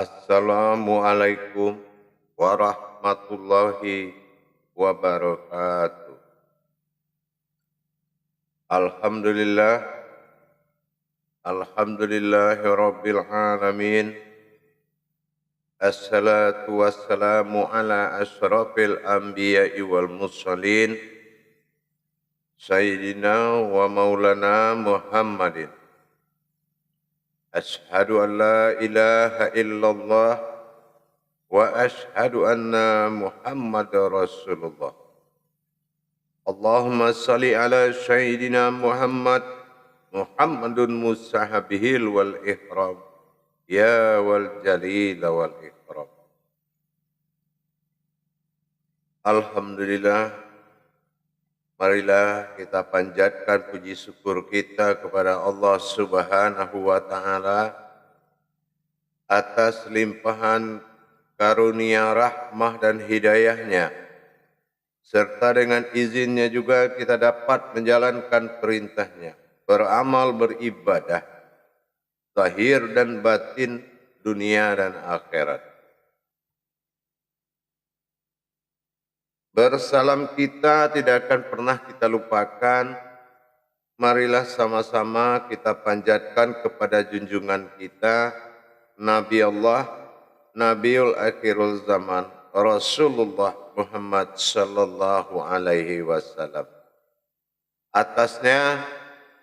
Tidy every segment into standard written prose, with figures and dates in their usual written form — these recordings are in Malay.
Assalamualaikum warahmatullahi wabarakatuh. Alhamdulillah, alhamdulillahi rabbil alamin. Assalatu wassalamu ala asyrafil anbiya'i wal mursalin. Sayyidina wa maulana Muhammadin. Ashhadu an la ilaha illallah wa ashhadu anna Muhammadar Rasulullah. Allahumma salli ala Sayyidina Muhammadun musahabihil wal ihram. Ya wal jalil wal ikram. Alhamdulillah, marilah kita panjatkan puji syukur kita kepada Allah Subhanahu wa taala atas limpahan karunia rahmah dan hidayahnya, serta dengan izinnya juga kita dapat menjalankan perintahnya, beramal beribadah, zahir dan batin, dunia dan akhirat. Bersalam kita tidak akan pernah kita lupakan. Marilah sama-sama kita panjatkan kepada junjungan kita, Nabi Allah, Nabiul Akhirul Zaman, Rasulullah Muhammad sallallahu alaihi wasallam. Atasnya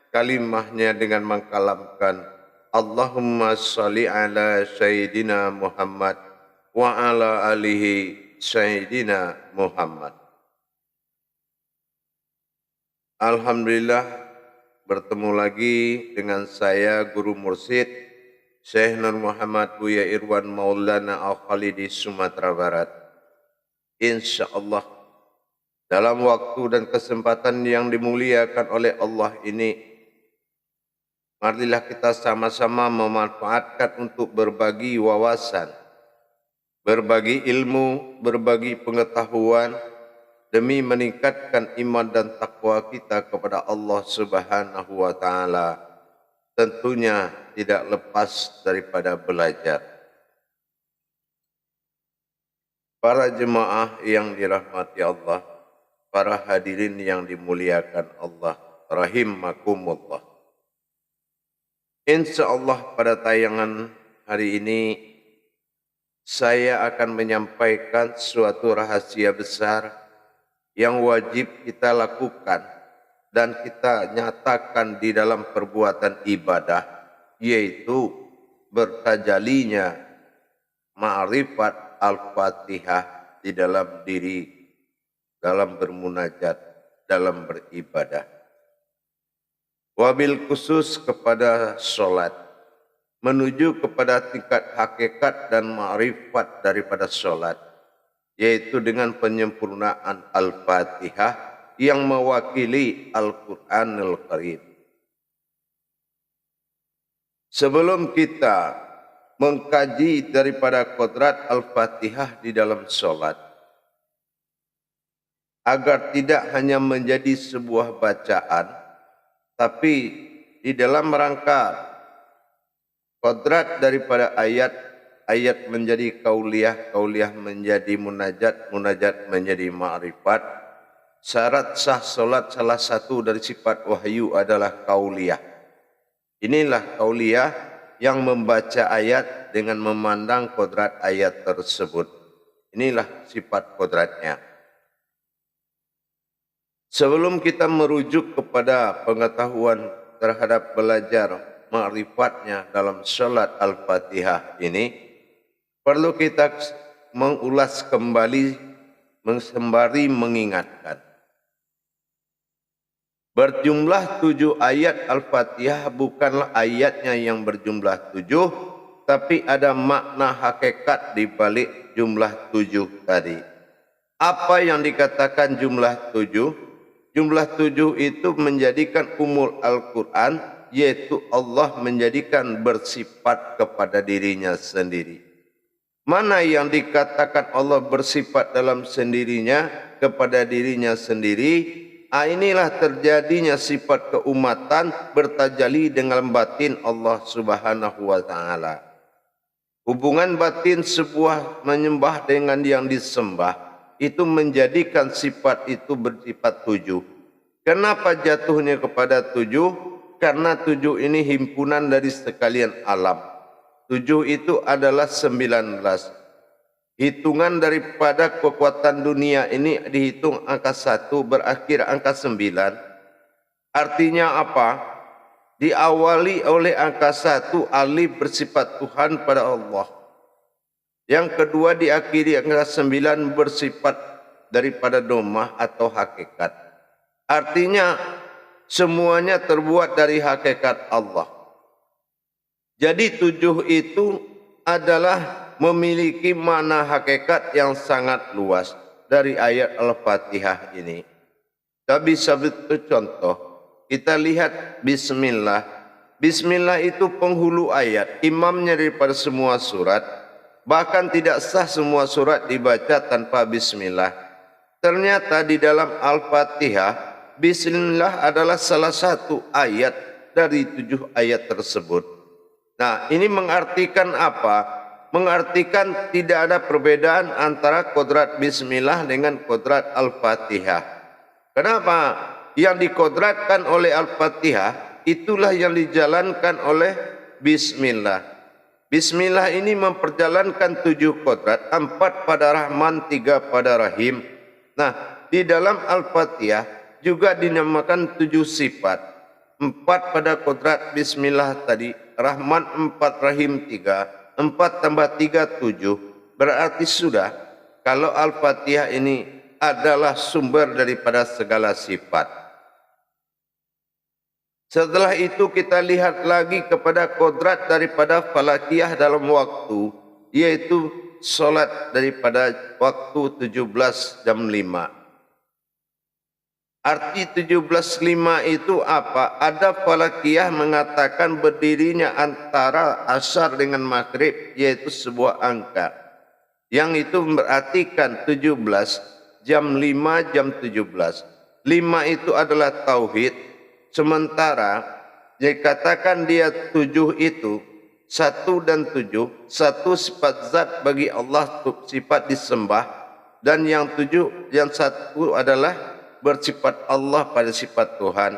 kalimahnya dengan mengkalamkan Allahumma sholli ala Sayyidina Muhammad wa ala alihi Sayyidina Muhammad. Alhamdulillah, bertemu lagi dengan saya Guru Mursyid Syekh Nur Muhammad Buya Irwan Maulana Al-Khalidi Sumatera Barat. InsyaAllah dalam waktu dan kesempatan yang dimuliakan oleh Allah ini, marilah kita sama-sama memanfaatkan untuk berbagi wawasan, berbagi ilmu, berbagi pengetahuan, demi meningkatkan iman dan takwa kita kepada Allah Subhanahu wa taala. Tentunya tidak lepas daripada belajar. Para jemaah yang dirahmati Allah, para hadirin yang dimuliakan Allah, rahimakumullah. InsyaAllah pada tayangan hari ini saya akan menyampaikan suatu rahasia besar yang wajib kita lakukan dan kita nyatakan di dalam perbuatan ibadah, yaitu bertajalinya ma'rifat al-Fatihah di dalam diri, dalam bermunajat, dalam beribadah. Wabil khusus kepada sholat, menuju kepada tingkat hakikat dan ma'rifat daripada sholat, yaitu dengan penyempurnaan Al-Fatihah yang mewakili Al-Quranul Karim. Sebelum kita mengkaji daripada kodrat Al-Fatihah di dalam sholat, agar tidak hanya menjadi sebuah bacaan, tapi di dalam rangka kodrat daripada ayat menjadi kauliyah, kauliyah menjadi munajat, munajat menjadi ma'rifat. Syarat sah solat salah satu dari sifat wahyu adalah kauliyah. Inilah kauliyah yang membaca ayat dengan memandang kodrat ayat tersebut. Inilah sifat kodratnya. Sebelum kita merujuk kepada pengetahuan terhadap belajar ma'rifatnya dalam sholat Al-Fatihah ini, perlu kita mengulas kembali, sembari mengingatkan. Berjumlah 7 ayat Al-Fatihah bukanlah ayatnya yang berjumlah 7, tapi ada makna hakikat di balik jumlah 7 tadi. Apa yang dikatakan jumlah 7? Jumlah 7 itu menjadikan umul Al-Quran, yaitu Allah menjadikan bersifat kepada dirinya sendiri. Mana yang dikatakan Allah bersifat dalam sendirinya kepada dirinya sendiri, inilah terjadinya sifat keumatan bertajali dengan batin Allah Subhanahu wa taala. Hubungan batin sebuah menyembah dengan yang disembah itu menjadikan sifat itu bersifat 7. Kenapa jatuhnya kepada 7? Karena 7 ini himpunan dari sekalian alam. 7 itu adalah 19. Hitungan daripada kekuatan dunia ini dihitung angka 1 berakhir angka 9. Artinya apa? Diawali oleh angka 1 alif bersifat Tuhan pada Allah. Yang kedua diakhiri angka 9 bersifat daripada domah atau hakikat. Artinya semuanya terbuat dari hakikat Allah. Jadi 7 itu adalah memiliki makna hakikat yang sangat luas dari ayat Al-Fatihah ini. Tapi satu contoh. Kita lihat bismillah. Bismillah itu penghulu ayat, imamnya daripada semua surat. Bahkan tidak sah semua surat dibaca tanpa bismillah. Ternyata di dalam Al-Fatihah, bismillah adalah salah satu ayat dari 7 ayat tersebut. Nah, ini mengartikan apa? Mengartikan tidak ada perbedaan antara kodrat bismillah dengan kodrat Al-Fatihah. Kenapa? Yang dikodratkan oleh Al-Fatihah itulah yang dijalankan oleh bismillah. Bismillah ini memperjalankan 7 kodrat, 4 pada Rahman, 3 pada Rahim. Nah, di dalam Al-Fatihah juga dinamakan 7 sifat. 4 pada kodrat bismillah tadi, Rahman 4, Rahim 3, 4 tambah 3, 7. Berarti sudah kalau Al-Fatihah ini adalah sumber daripada segala sifat. Setelah itu kita lihat lagi kepada kodrat daripada falakiyah dalam waktu, yaitu solat daripada waktu 17 jam 5. Arti 17.5 itu apa? Ada falakiyah mengatakan berdirinya antara asar dengan maghrib, yaitu sebuah angka. Yang itu berartikan 17 jam 5 jam 17. 5 itu adalah tauhid. Sementara dikatakan dia 7 itu 1 dan 7, 1 sifat zat bagi Allah, sifat disembah, dan yang 7 yang 1 adalah bersifat Allah pada sifat Tuhan.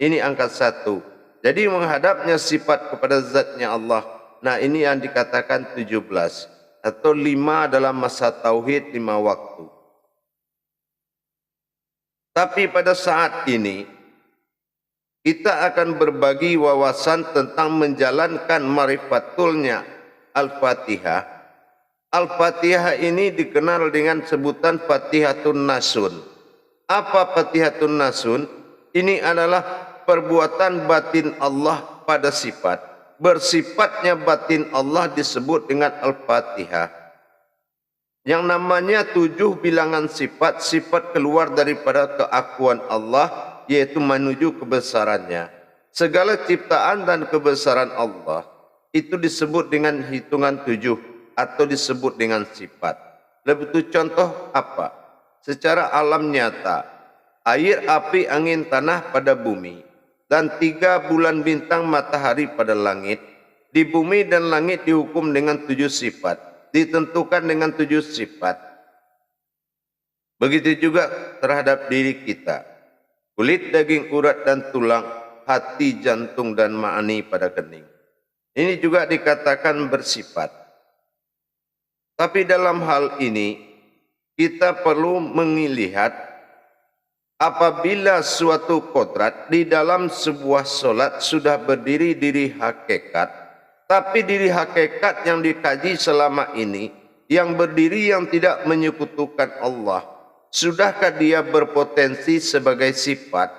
Ini angka 1. Jadi menghadapnya sifat kepada zatnya Allah. Nah, ini yang dikatakan 17 atau 5 dalam masa tauhid, 5 waktu. Tapi pada saat ini kita akan berbagi wawasan tentang menjalankan marifatulnya Al-Fatihah. Al-Fatihah ini dikenal dengan sebutan Fatihatun Nasun. Apa Fatihatun Nasun? Ini adalah perbuatan batin Allah pada sifat. Bersifatnya batin Allah disebut dengan Al-Fatihah. Yang namanya 7 bilangan sifat, sifat keluar daripada keakuan Allah, yaitu menuju kebesarannya. Segala ciptaan dan kebesaran Allah itu disebut dengan hitungan 7 atau disebut dengan sifat. Lebih itu contoh apa? Secara alam nyata, air, api, angin, tanah pada bumi, dan 3 bulan bintang matahari pada langit. Di bumi dan langit dihukum dengan 7 sifat, ditentukan dengan 7 sifat. Begitu juga terhadap diri kita. Kulit, daging, urat dan tulang, hati, jantung dan ma'ani pada kening. Ini juga dikatakan bersifat. Tapi dalam hal ini kita perlu melihat apabila suatu kodrat di dalam sebuah solat sudah berdiri diri hakikat, tapi diri hakikat yang dikaji selama ini yang berdiri yang tidak menyekutukan Allah, sudahkah dia berpotensi sebagai sifat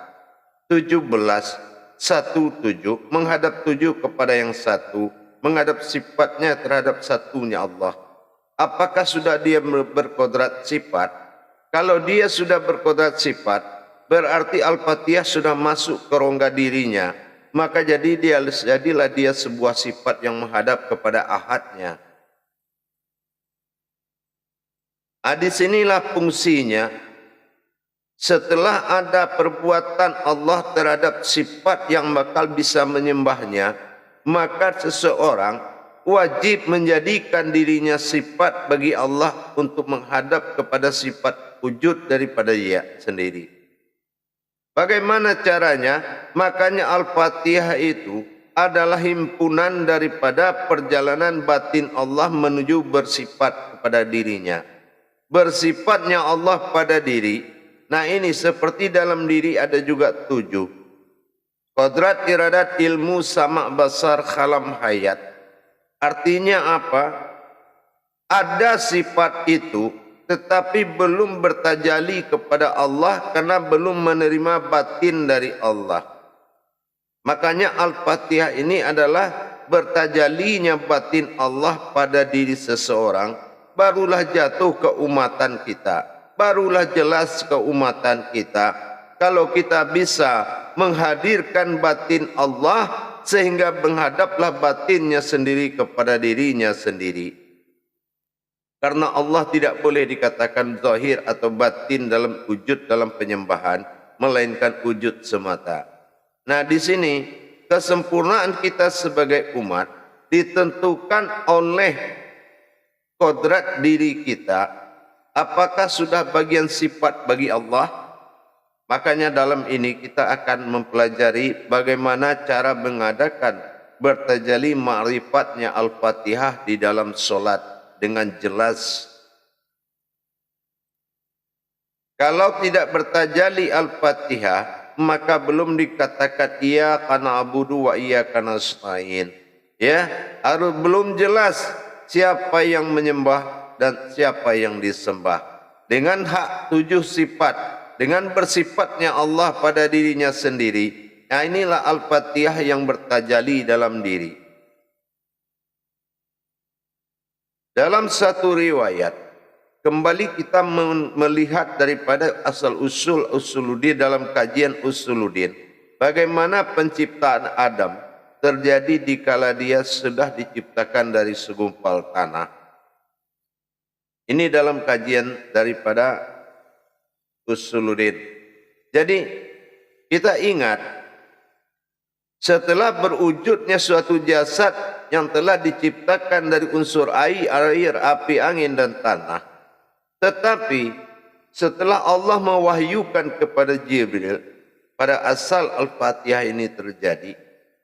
17 17 menghadap 7 kepada yang 1, menghadap sifatnya terhadap satunya Allah? Apakah sudah dia berkodrat sifat? Kalau dia sudah berkodrat sifat, berarti Al-Fatihah sudah masuk ke rongga dirinya, maka jadilah dia sebuah sifat yang menghadap kepada ahadnya. Di sinilah fungsinya. Setelah ada perbuatan Allah terhadap sifat yang bakal bisa menyembahnya, maka seseorang wajib menjadikan dirinya sifat bagi Allah untuk menghadap kepada sifat wujud daripada Dia sendiri. Bagaimana caranya? Makanya Al-Fatihah itu adalah himpunan daripada perjalanan batin Allah menuju bersifat kepada dirinya. Bersifatnya Allah pada diri. Nah ini seperti dalam diri ada juga 7. Qadrat, iradat, ilmu, sama, basar, khalam, hayat. Artinya apa? Ada sifat itu tetapi belum bertajali kepada Allah karena belum menerima batin dari Allah. Makanya Al-Fatihah ini adalah bertajalinya batin Allah pada diri seseorang, barulah jatuh keumatan kita, barulah jelas keumatan kita. Kalau kita bisa menghadirkan batin Allah sehingga menghadaplah batinnya sendiri kepada dirinya sendiri. Karena Allah tidak boleh dikatakan zahir atau batin dalam wujud dalam penyembahan, melainkan wujud semata. Nah di sini kesempurnaan kita sebagai umat ditentukan oleh kodrat diri kita. Apakah sudah bagian sifat bagi Allah? Makanya dalam ini kita akan mempelajari bagaimana cara mengadakan bertajalli ma'rifatnya Al-Fatihah di dalam solat dengan jelas. Kalau tidak bertajalli Al-Fatihah, maka belum dikatakan iyyaka na'budu wa iyyaka nasta'in. Ya, harus belum jelas siapa yang menyembah dan siapa yang disembah. Dengan hak 7 sifat, dengan bersifatnya Allah pada dirinya sendiri. Nah inilah Al-Fatihah yang bertajalli dalam diri. Dalam satu riwayat, kembali kita melihat daripada asal usul usuluddin dalam kajian usuluddin. Bagaimana penciptaan Adam terjadi dikala dia sudah diciptakan dari segumpal tanah. Ini dalam kajian daripada usuluddin. Jadi kita ingat, setelah berwujudnya suatu jasad yang telah diciptakan dari unsur air, api, angin dan tanah. Tetapi setelah Allah mewahyukan kepada Jibril, pada asal Al-Fatihah ini terjadi,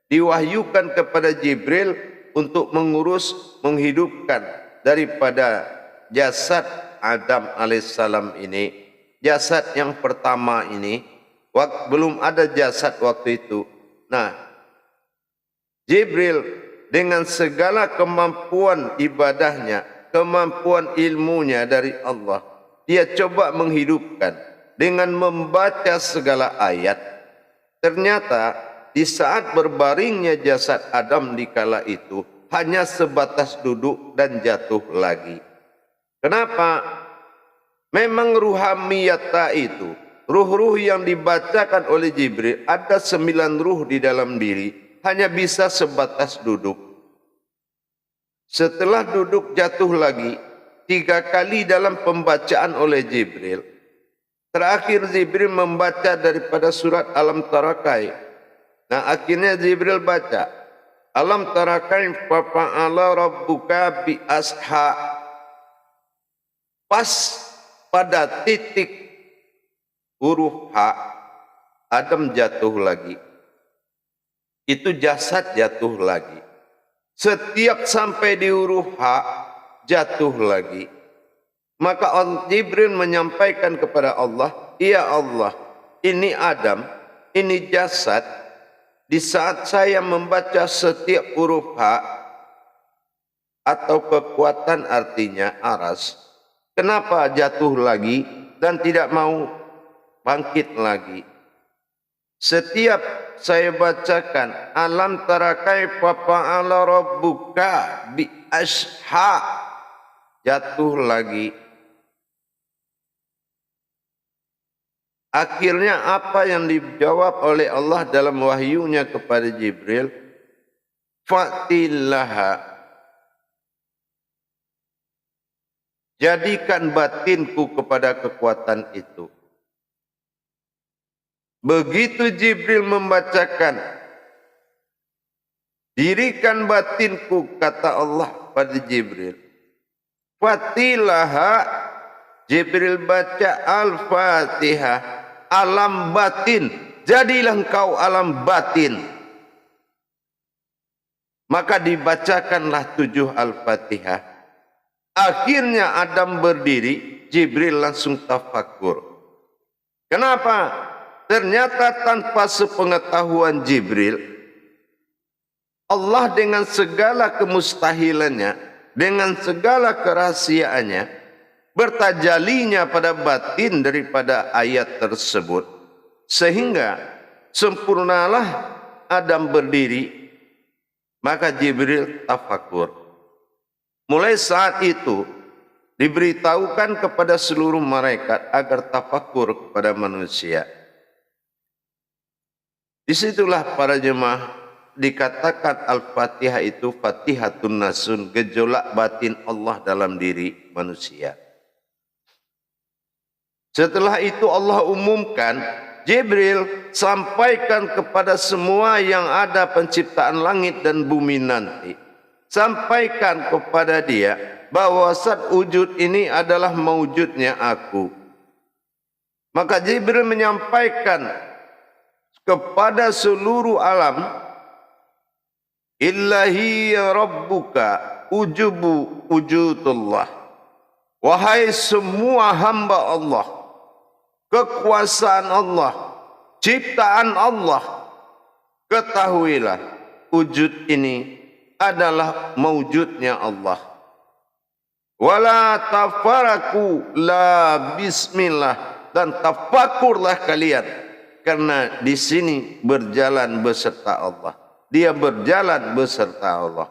diwahyukan kepada Jibril untuk mengurus, menghidupkan daripada jasad Adam alaihissalam ini, jasad yang pertama ini, belum ada jasad waktu itu. Nah, Jibril dengan segala kemampuan ibadahnya, kemampuan ilmunya dari Allah, dia coba menghidupkan dengan membaca segala ayat. Ternyata di saat berbaringnya jasad Adam di kala itu hanya sebatas duduk dan jatuh lagi. Kenapa? Memang ruhamiyata itu, ruh-ruh yang dibacakan oleh Jibril, ada 9 ruh di dalam diri, hanya bisa sebatas duduk. Setelah duduk jatuh lagi 3 kali dalam pembacaan oleh Jibril. Terakhir Jibril membaca daripada surat Alam Tarakai. Nah akhirnya Jibril baca Alam Tarakai fa'ala rabbuka bi asha. Pas pada titik huruf H, Adam jatuh lagi. Itu jasad jatuh lagi. Setiap sampai di huruf H, jatuh lagi. Maka Jibril menyampaikan kepada Allah, ya Allah, ini Adam, ini jasad. Di saat saya membaca setiap huruf H, atau kekuatan artinya aras, kenapa jatuh lagi dan tidak mau bangkit lagi? Setiap saya bacakan alam tara kaifa fa'ala rabbuka bi asha, jatuh lagi. Akhirnya apa yang dijawab oleh Allah dalam wahyunya kepada Jibril? Fatillaha, jadikan batinku kepada kekuatan itu. Begitu Jibril membacakan Dirikan batinku, kata Allah pada Jibril. Fatilaha, Jibril baca Al-Fatihah, alam batin. Jadilah engkau alam batin. Maka dibacakanlah 7 Al-Fatihah. Akhirnya Adam berdiri, Jibril langsung tafakur. Kenapa? Ternyata tanpa sepengetahuan Jibril, Allah dengan segala kemustahilannya, dengan segala kerahasiaannya, bertajalinya pada batin daripada ayat tersebut. Sehingga sempurnalah Adam berdiri, maka Jibril tafakur. Mulai saat itu, diberitahukan kepada seluruh malaikat agar tafakur kepada manusia. Disitulah para jemaah dikatakan Al-Fatihah itu Fatihatun Nasun, gejolak batin Allah dalam diri manusia. Setelah itu Allah umumkan, Jibril sampaikan kepada semua yang ada penciptaan langit dan bumi nanti. Sampaikan kepada dia bahwasanya wujud ini adalah mewujudnya aku. Maka Jibril menyampaikan kepada seluruh alam, Illahi rabbuka ujubu wujudullah. Wahai semua hamba Allah, kekuasaan Allah, ciptaan Allah, ketahuilah wujud ini adalah mewujudnya Allah. Wala tafaraku la bismillah, dan tafakurlah kalian, karena di sini berjalan beserta Allah. Dia berjalan beserta Allah.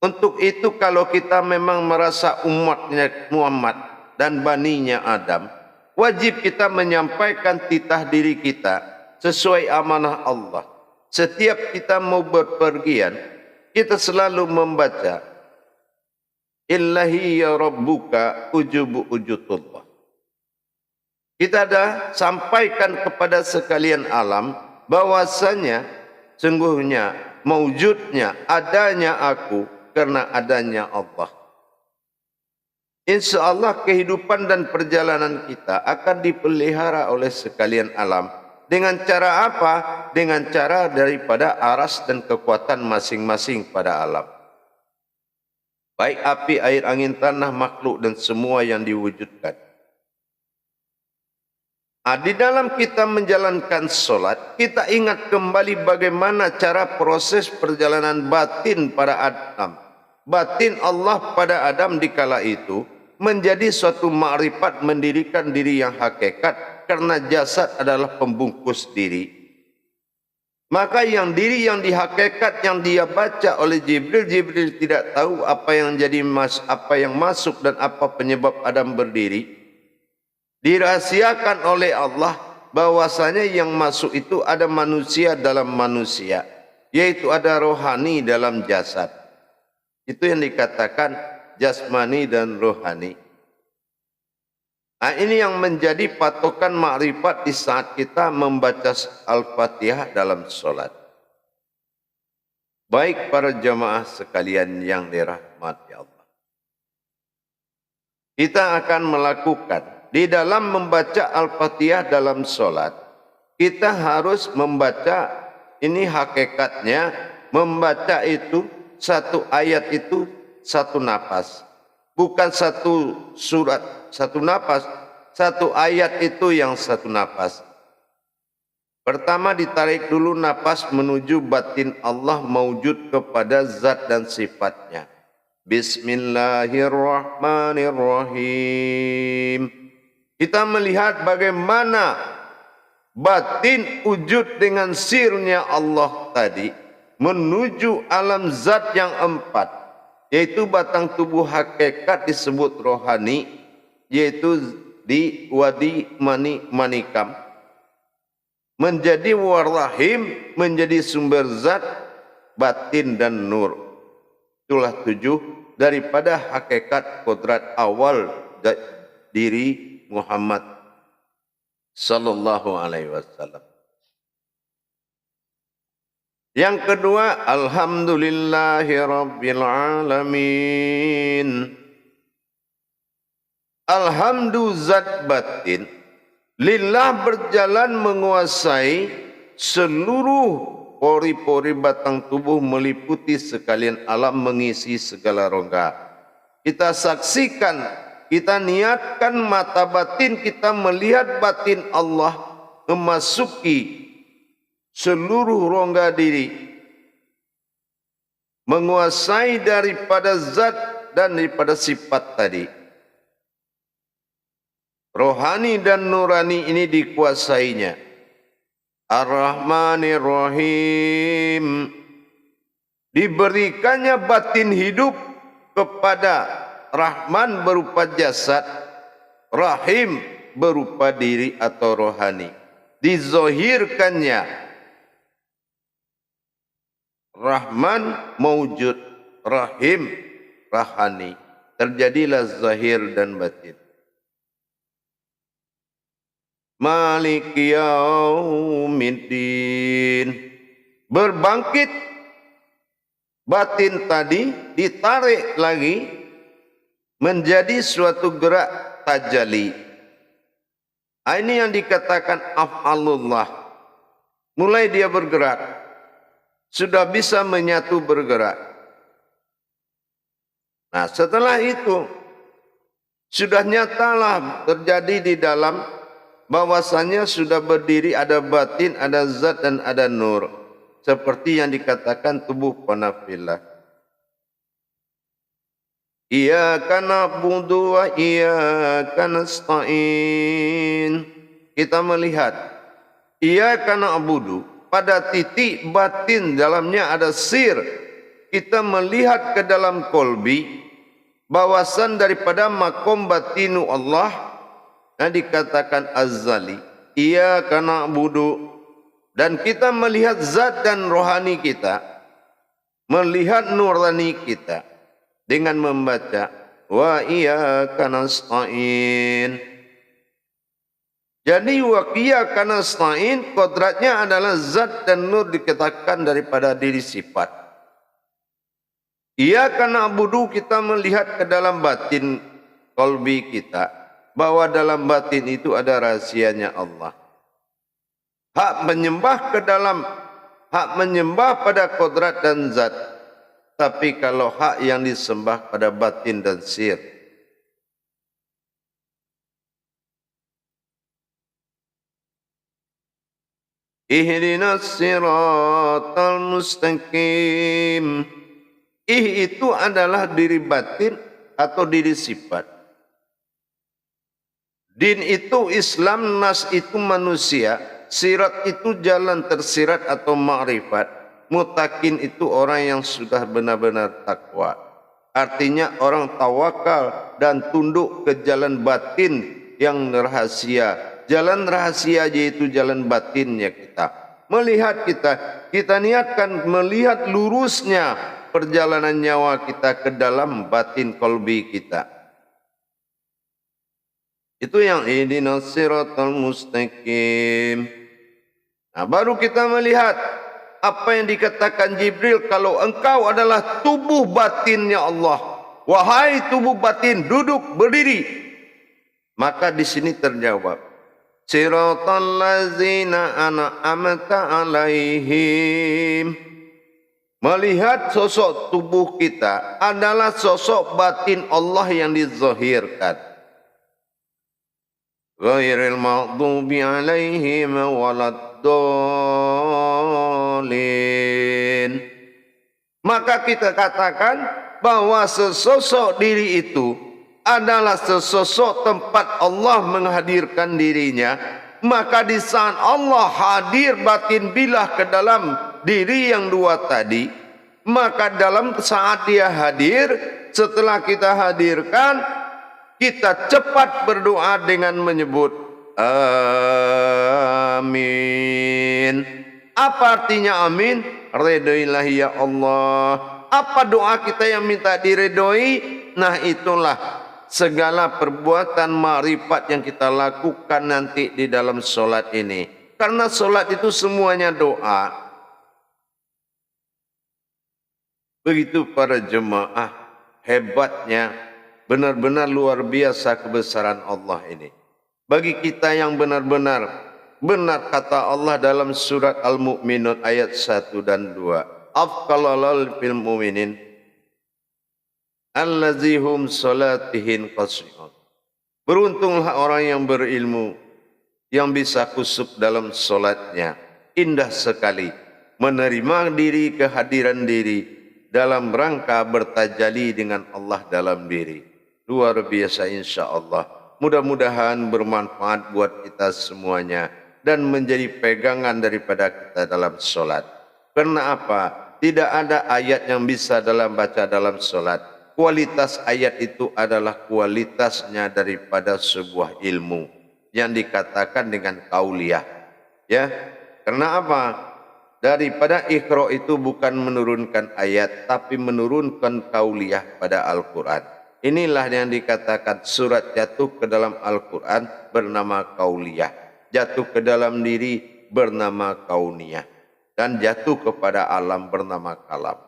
Untuk itu kalau kita memang merasa umatnya Muhammad dan baninya Adam, wajib kita menyampaikan titah diri kita sesuai amanah Allah. Setiap kita mau berpergian, kita selalu membaca Illahi ya rabbuka ujubu wujudullah. Kita ada sampaikan kepada sekalian alam bahwasanya sungguhnya mewujudnya adanya aku karena adanya Allah. InsyaAllah kehidupan dan perjalanan kita akan dipelihara oleh sekalian alam. Dengan cara apa? Dengan cara daripada aras dan kekuatan masing-masing pada alam. Baik api, air, angin, tanah, makhluk dan semua yang diwujudkan. Di dalam kita menjalankan solat, kita ingat kembali bagaimana cara proses perjalanan batin pada Adam. Batin Allah pada Adam di kala itu menjadi suatu ma'rifat mendirikan diri yang hakikat, karena jasad adalah pembungkus diri. Maka yang diri yang dihakikat yang dia baca oleh Jibril, Jibril tidak tahu apa yang masuk dan apa penyebab Adam berdiri. Dirahasiakan oleh Allah bahwasanya yang masuk itu ada manusia dalam manusia, yaitu ada rohani dalam jasad. Itu yang dikatakan jasmani dan rohani. Nah, ini yang menjadi patokan makrifat di saat kita membaca Al-Fatihah dalam solat. Baik para jamaah sekalian yang dirahmati Allah, kita akan melakukan di dalam membaca Al-Fatihah dalam solat, kita harus membaca, ini hakikatnya, membaca itu satu ayat itu satu napas. Bukan satu surat, satu napas. Satu ayat itu yang satu napas. Pertama ditarik dulu napas menuju batin Allah mewujud kepada zat dan sifatnya. Bismillahirrahmanirrahim. Kita melihat bagaimana batin wujud dengan sirnya Allah tadi menuju alam zat yang empat, yaitu batang tubuh hakikat disebut rohani, yaitu di wadi manikam, menjadi warrahim, menjadi sumber zat, batin dan nur. Itulah 7 daripada hakikat kodrat awal diri Muhammad sallallahu alaihi wasallam. Yang kedua, alhamdulillahirabbil alamin. Alhamdu zat batin, lillah berjalan menguasai seluruh pori-pori batang tubuh, meliputi sekalian alam, mengisi segala rongga. Kita saksikan, kita niatkan mata batin kita melihat batin Allah memasuki seluruh rongga diri, menguasai daripada zat dan daripada sifat tadi. Rohani dan nurani ini dikuasainya. Ar-Rahmanir Rahim, diberikannya batin hidup kepada Rahman berupa jasad, Rahim berupa diri atau rohani. Dizohirkannya Rahman mawjud, Rahim rahani. Terjadilah zahir dan batin. Malik yaumiddin, berbangkit batin tadi ditarik lagi menjadi suatu gerak tajalli. Ini yang dikatakan af'alullah. Mulai dia bergerak, sudah bisa menyatu bergerak. Nah, setelah itu sudah nyatalah terjadi di dalam bahwasanya sudah berdiri, ada batin, ada zat dan ada nur, seperti yang dikatakan tubuh panafillah. Iyyaka na'budu wa iyyaka nasta'in. Kita melihat iyyaka na'budu, pada titik batin dalamnya ada sir. Kita melihat ke dalam kolbi bahwasan daripada makom batinu Allah yang dikatakan azali, iyyaka na'budu, dan kita melihat zat dan rohani kita, melihat nurani kita dengan membaca wa iyyaka nasta'in. Jadi wa iyyaka nasta'in kodratnya adalah zat dan nur dikatakan daripada diri sifat. Iyyaka na'budu, kita melihat ke dalam batin kolbi kita, bahwa dalam batin itu ada rahasianya Allah. Hak menyembah ke dalam, hak menyembah pada kodrat dan zat. Tapi kalau hak yang disembah pada batin dan sir. Ihdinas siratal mustaqim. Itu adalah diri batin atau diri sifat. Din itu Islam, nas itu manusia, sirat itu jalan tersirat atau ma'rifat, mutakin itu orang yang sudah benar-benar takwa. Artinya orang tawakal dan tunduk ke jalan batin yang rahasia. Jalan rahasia yaitu jalan batinnya kita. Melihat kita niatkan melihat lurusnya perjalanan nyawa kita ke dalam batin kolbi kita. Itu yang ihdinas siratal mustaqim. Nah, baru kita melihat apa yang dikatakan Jibril, kalau engkau adalah tubuh batinnya Allah, wahai tubuh batin, duduk berdiri. Maka di sini terjawab, siratal ladzina an'amta alaihim. Melihat sosok tubuh kita adalah sosok batin Allah yang dizahirkan. Ghairil maghdubi alaihim waladdallin. Maka kita katakan bahwa sesosok diri itu adalah sesosok tempat Allah menghadirkan dirinya. Maka di saat Allah hadir batin bilah ke dalam diri yang dua tadi, maka dalam saat dia hadir, setelah kita hadirkan, kita cepat berdoa dengan menyebut amin. Apa artinya amin? Ridhoilah ya Allah. Apa doa kita yang minta diridhoi? Nah, itulah segala perbuatan makrifat yang kita lakukan nanti di dalam solat ini. Karena solat itu semuanya doa. Begitu para jemaah, hebatnya, benar-benar luar biasa kebesaran Allah ini. Bagi kita yang benar-benar benar kata Allah dalam surat Al-Mu'minun ayat 1 dan 2. Afqalalal fil mu'minin allazihum salatihin qasiyun. Beruntunglah orang yang berilmu, yang bisa kusuk dalam solatnya. Indah sekali menerima diri, kehadiran diri dalam rangka bertajali dengan Allah dalam diri. Luar biasa insya Allah. Mudah-mudahan bermanfaat buat kita semuanya dan menjadi pegangan daripada kita dalam solat. Karena apa? Tidak ada ayat yang bisa baca dalam solat. Kualitas ayat itu adalah kualitasnya daripada sebuah ilmu yang dikatakan dengan kauliyah. Ya, karena apa? Daripada Iqra itu bukan menurunkan ayat, tapi menurunkan kauliyah pada Al-Quran. Inilah yang dikatakan surat jatuh ke dalam Al-Quran bernama kauliyah, jatuh ke dalam diri bernama kauniyah, dan jatuh kepada alam bernama kalam.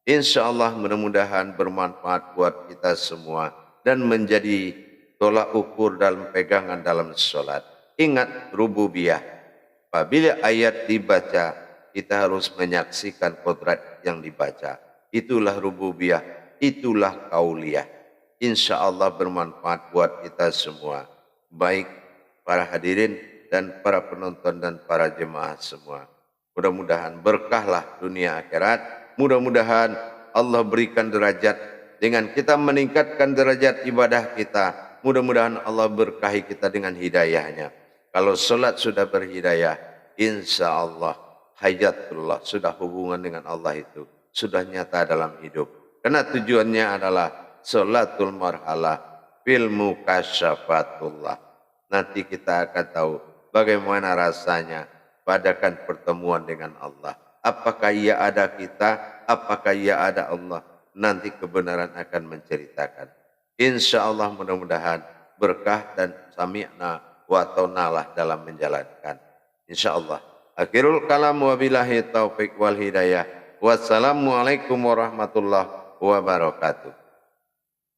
InsyaAllah mudah-mudahan bermanfaat buat kita semua dan menjadi tolak ukur dalam pegangan dalam sholat. Ingat rububiyah. Apabila ayat dibaca, kita harus menyaksikan kodrat yang dibaca. Itulah rububiyah, itulah kauliyah. InsyaAllah bermanfaat buat kita semua. Baik para hadirin dan para penonton dan para jemaah semua. Mudah-mudahan berkahlah dunia akhirat. Mudah-mudahan Allah berikan derajat dengan kita meningkatkan derajat ibadah kita. Mudah-mudahan Allah berkahi kita dengan hidayahnya. Kalau solat sudah berhidayah, insya Allah hayatullah, sudah hubungan dengan Allah itu sudah nyata dalam hidup. Karena tujuannya adalah solatul marhalah fil mukasyafatullah. Nanti kita akan tahu bagaimana rasanya padakan pertemuan dengan Allah. Apakah ia ada kita, apakah ia ada Allah. Nanti kebenaran akan menceritakan. Insya Allah mudah-mudahan berkah dan sami'na wa ta'nalah dalam menjalankan. Insya Allah. Akhirul kalam wa billahi taufiq wal hidayah. Wassalamualaikum warahmatullahi wabarakatuh.